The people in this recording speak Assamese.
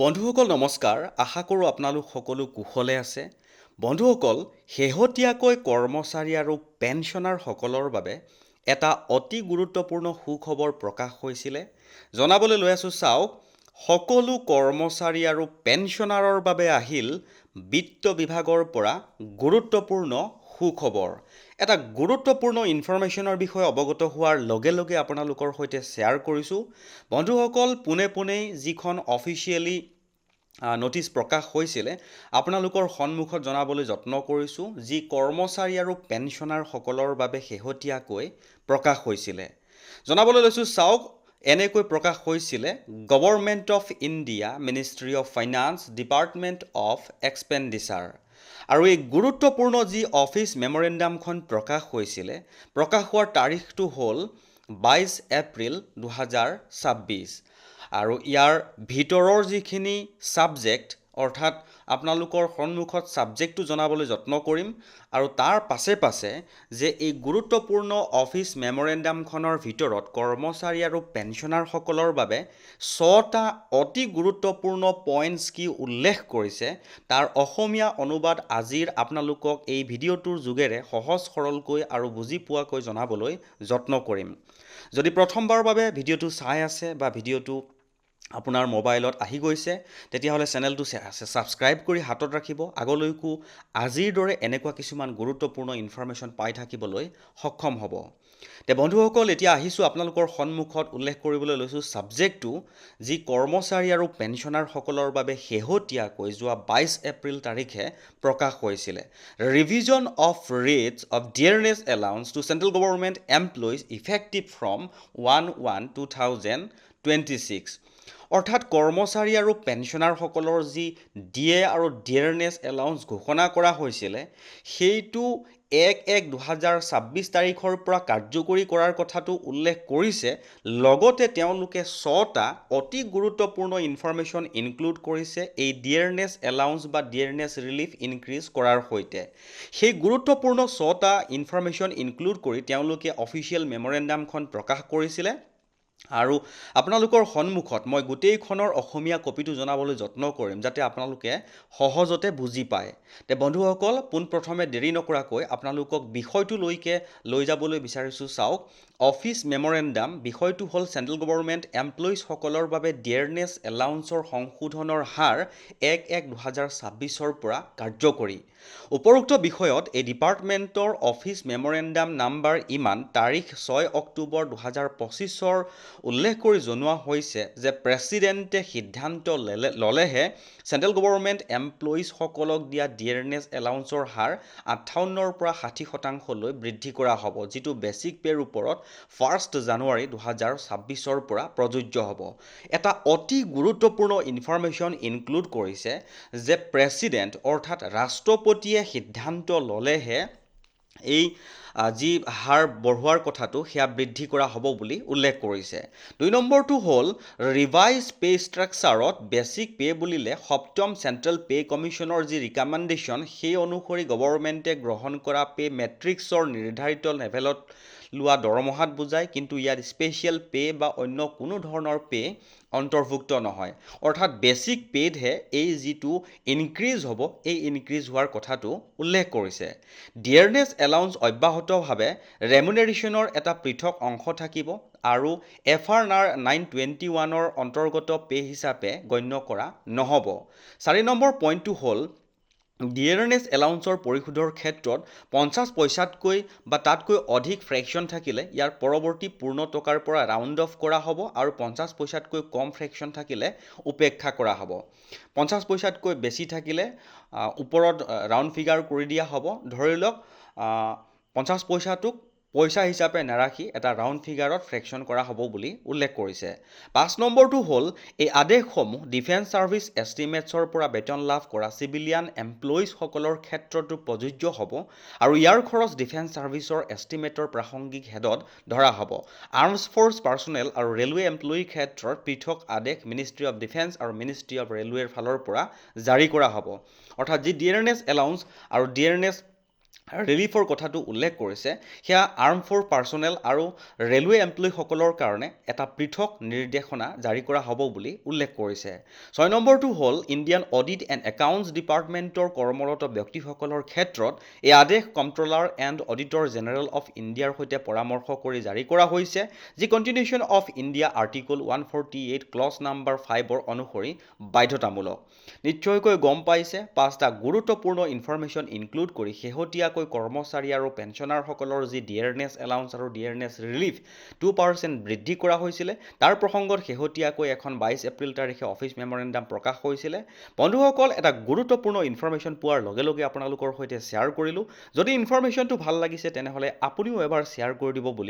বন্ধুসকল নমস্কাৰ। আশা কৰোঁ আপোনালোক সকলো কুশলে আছে। বন্ধুসকল, শেহতীয়াকৈ কৰ্মচাৰী আৰু পেঞ্চনাৰসকলৰ বাবে এটা অতি গুৰুত্বপূৰ্ণ সুখবৰ প্ৰকাশ হৈছিলে। জনাবলৈ লৈ আছোঁ, চাওক, সকলো কৰ্মচাৰী আৰু পেঞ্চনাৰৰ বাবে আহিল বিত্ত বিভাগৰ পৰা গুৰুত্বপূৰ্ণ সুখবৰ। এটা গুৰুত্বপূৰ্ণ ইনফৰমেশ্যনৰ বিষয়ে অৱগত হোৱাৰ লগে লগে আপোনালোকৰ সৈতে শ্বেয়াৰ কৰিছোঁ। বন্ধুসকল, পোনে পোনেই যিখন অফিচিয়েলি নটিচ প্ৰকাশ হৈছিলে আপোনালোকৰ সন্মুখত জনাবলৈ যত্ন কৰিছোঁ, যি কৰ্মচাৰী আৰু পেঞ্চনাৰসকলৰ বাবে শেহতীয়াকৈ প্ৰকাশ হৈছিলে। জনাবলৈ লৈছোঁ, চাওক, এনেকৈ প্ৰকাশ হৈছিলে government of India, ministry of finance, department of expenditure. আৰু এই গুৰুত্বপূৰ্ণ যি অফিচ মেমৰেণ্ডামখন প্ৰকাশ হৈছিলে, প্ৰকাশ হোৱাৰ তাৰিখটো হ'ল 22 এপ্ৰিল 2026। আৰু ইয়াৰ ভিতৰৰ যিখিনি ছাবজেক্ট, অৰ্থাৎ আপোনালোকৰ সন্মুখত ছাবজেক্টটো জনাবলৈ যত্ন কৰিম। আৰু তাৰ পাছে পাছে যে এই গুৰুত্বপূৰ্ণ অফিচ মেমৰেণ্ডামখনৰ ভিতৰত কৰ্মচাৰী আৰু পেঞ্চনাৰসকলৰ বাবে 6টা অতি গুৰুত্বপূৰ্ণ পইণ্টছ কি উল্লেখ কৰিছে, তাৰ অসমীয়া অনুবাদ আজিৰ আপোনালোকক এই ভিডিঅ'টোৰ যোগেৰে সহজ সৰলকৈ আৰু বুজি পোৱাকৈ জনাবলৈ যত্ন কৰিম। যদি প্ৰথমবাৰৰ বাবে ভিডিঅ'টো চাই আছে বা ভিডিঅ'টো আপোনাৰ মোবাইলত আহি গৈছে, তেতিয়াহ'লে চেনেলটো ছাবস্ক্ৰাইব কৰি হাতত ৰাখিব। আগলৈকো আজিৰ দৰে এনেকুৱা কিছুমান গুৰুত্বপূৰ্ণ ইনফৰমেশ্যন পাই থাকিবলৈ সক্ষম হ'ব। বন্ধুসকল, এতিয়া আহিছোঁ আপোনালোকৰ সন্মুখত উল্লেখ কৰিবলৈ লৈছোঁ ছাবজেক্টটো, যি কৰ্মচাৰী আৰু পেঞ্চনাৰসকলৰ বাবে শেহতীয়াকৈ যোৱা 22 এপ্ৰিল তাৰিখে প্ৰকাশ হৈছিলে। Revision of rates of dearness allowance to central government employees effective from 1/1/2026। অৰ্থাৎ কৰ্মচাৰী আৰু পেঞ্চনাৰসকলৰ যি ডিএ আৰু ডিয়াৰনেছ এলাউন্স ঘোষণা কৰা হৈছিলে, সেইটো 1/1/2026 তাৰিখৰ পৰা কাৰ্যকৰী কৰাৰ কথাটো উল্লেখ কৰিছে। লগতে তেওঁলোকে 6টা অতি গুৰুত্বপূৰ্ণ ইনফৰমেশ্যন ইনক্লুড কৰিছে এই ডিয়াৰনেছ এলাউন্স বা ডিয়াৰনেছ ৰিলিফ ইনক্ৰিজ কৰাৰ সৈতে। সেই গুৰুত্বপূৰ্ণ 6টা ইনফৰমেশ্যন ইনক্লুড কৰি তেওঁলোকে অফিচিয়েল মেমৰেণ্ডামখন প্ৰকাশ কৰিছিলে। আৰু আপোনালোকৰ সন্মুখত মই গোটেইখনৰ অসমীয়া কপিটো জনাবলৈ যত্ন কৰিম, যাতে আপোনালোকে সহজতে বুজি পায়। বন্ধুসকল, পোনপ্ৰথমে দেৰি নকৰাকৈ আপোনালোকক বিষয়টোলৈকে লৈ যাবলৈ বিচাৰিছোঁ। চাওক, অফিচ মেমৰেণ্ডাম বিষয়টো হ'ল চেণ্ট্ৰেল গভৰ্ণমেণ্ট এমপ্লয়িজসকলৰ বাবে ডিয়াৰনেছ এলাউন্সৰ সংশোধনৰ হাৰ 1/1/2026 পৰা কাৰ্যকৰী। উপৰোক্ত বিষয়ত এই ডিপাৰ্টমেণ্টৰ অফিচ মেমৰেণ্ডাম নাম্বাৰ ইমান তাৰিখ 6 অক্টোবৰ 2025 উল্লেখ কৰি জনোৱা হৈছে যে প্ৰেছিডেণ্টে সিদ্ধান্ত ল'লেহে চেণ্ট্ৰেল গভৰ্ণমেণ্ট এমপ্লয়িজসকলক দিয়া ডিয়াৰনেছ এলাউন্সৰ হাৰ 58ৰ পৰা 60% বৃদ্ধি কৰা হ'ব, যিটো বেচিক পে'ৰ ওপৰত 1 জানুৱাৰী 2026 পৰা প্ৰযোজ্য হ'ব। এটা অতি গুৰুত্বপূৰ্ণ ইনফৰমেশ্যন ইনক্লুড কৰিছে যে প্ৰেছিডেণ্ট অৰ্থাৎ ৰাষ্ট্ৰপতিয়ে সিদ্ধান্ত ল'লেহে এই যি হাৰ বঢ়োৱাৰ কথাটো সেয়া বৃদ্ধি কৰা হ'ব বুলি উল্লেখ কৰিছে। 2 নম্বৰটো হ'ল ৰিভাইজ পে ষ্ট্ৰাকচাৰত বেচিক পে বুলিলে 7ম চেণ্ট্ৰেল পে কমিশ্যনৰ যি ৰিকমেণ্ডেশ্যন, সেই অনুসৰি গভৰ্ণমেণ্টে গ্ৰহণ কৰা পে মেট্ৰিক্সৰ নিৰ্ধাৰিত লেভেলত লোৱা দৰমহাত বুজায়, কিন্তু ইয়াত স্পেচিয়েল পে বা অন্য কোনো ধৰণৰ পে অন্তৰ্ভুক্ত নহয়। অৰ্থাৎ বেচিক পে'তহে এই যিটো ইনক্ৰিজ হ'ব, এই ইনক্ৰিজ হোৱাৰ কথাটো উল্লেখ কৰিছে। ডিয়াৰনেছ এলাউন্স অব্যাহতভাৱে ৰেমুনেৰেশ্যনৰ এটা পৃথক অংশ থাকিব আৰু FR 921ৰ অন্তৰ্গত পে হিচাপে গণ্য কৰা নহ'ব। 4 নম্বৰ পইণ্টটো হ'ল ডিয়াৰনেছ এলাউন্সৰ পৰিশোধৰ ক্ষেত্ৰত 50 পইচাতকৈ বা তাতকৈ অধিক ফ্ৰেকশ্যন থাকিলে ইয়াৰ পৰৱৰ্তী পূৰ্ণ টকাৰ পৰা ৰাউণ্ড অফ কৰা হ'ব, আৰু 50 পইচাতকৈ কম ফ্ৰেকশ্যন থাকিলে উপেক্ষা কৰা হ'ব। 50 পইচাতকৈ বেছি থাকিলে ওপৰত ৰাউণ্ড ফিগাৰ কৰি দিয়া হ'ব। ধৰি লওক 50 পইচাটোক পইচা হিচাপে নাৰাখি এটা ৰাউণ্ড ফিগাৰত ফ্ৰেকশ্যন কৰা হ'ব বুলি উল্লেখ কৰিছে। 5 নম্বৰটো হ'ল এই আদেশসমূহ ডিফেন্স ছাৰ্ভিচ এষ্টিমেটছৰ পৰা বেতন লাভ কৰা চিভিলিয়ান এমপ্লয়িজসকলৰ ক্ষেত্ৰতো প্ৰযোজ্য হ'ব, আৰু ইয়াৰ খৰচ ডিফেন্স ছাৰ্ভিচৰ এষ্টিমেটৰ প্ৰাসংগিক হেডত ধৰা হ'ব। আৰ্মছ ফ'ৰ্চ পাৰ্চনেল আৰু ৰেলৱে এমপ্লয়িৰ ক্ষেত্ৰত পৃথক আদেশ মিনিষ্ট্ৰী অফ ডিফেন্স আৰু মিনিষ্ট্ৰী অফ ৰেলৱেৰ ফালৰ পৰা জাৰি কৰা হ'ব। অৰ্থাৎ যি ডিয়াৰনেছ এলাউন্স আৰু ডিয়াৰনেছ ৰিলিফৰ কথাটো উল্লেখ কৰিছে, সেয়া আৰ্ম ফ'ৰ্চ পাৰ্চনেল আৰু ৰেলৱে এমপ্লয়ীসকলৰ কাৰণে এটা পৃথক নিৰ্দেশনা জাৰি কৰা হ'ব বুলি উল্লেখ কৰিছে। 6 নম্বৰটো হ'ল ইণ্ডিয়ান অডিট এণ্ড একাউণ্টছ ডিপাৰ্টমেণ্টৰ কৰ্মৰত ব্যক্তিসকলৰ ক্ষেত্ৰত এই আদেশ controller and auditor general of ইণ্ডিয়াৰ সৈতে পৰামৰ্শ কৰি জাৰি কৰা হৈছে, যি constitution of India article 148 clause number 5 অনুসৰি বাধ্যতামূলক। নিশ্চয়কৈ গম পাইছে, 5টা গুৰুত্বপূৰ্ণ ইনফৰমেশ্যন ইনক্লুড কৰি শেহতীয়াকৈ কৰ্মচাৰী আৰু পেঞ্চনাৰসকলৰ যি ডিয়াৰনেছ এলাউন্স আৰু ডিয়াৰনেছ ৰিলিফ 2% বৃদ্ধি কৰা হৈছিলে, তাৰ প্ৰসংগত শেহতীয়াকৈ এখন 22 এপ্ৰিল তাৰিখে অফিচ মেমৰেণ্ডাম প্ৰকাশ কৰিছিলে। বন্ধুসকল, এটা গুৰুত্বপূৰ্ণ ইনফৰমেশ্যন পোৱাৰ লগে লগে আপোনালোকৰ সৈতে শ্বেয়াৰ কৰিলোঁ। যদি ইনফৰমেশ্যনটো ভাল লাগিছে তেনেহ'লে আপুনিও এবাৰ শ্বেয়াৰ কৰি দিব বুলি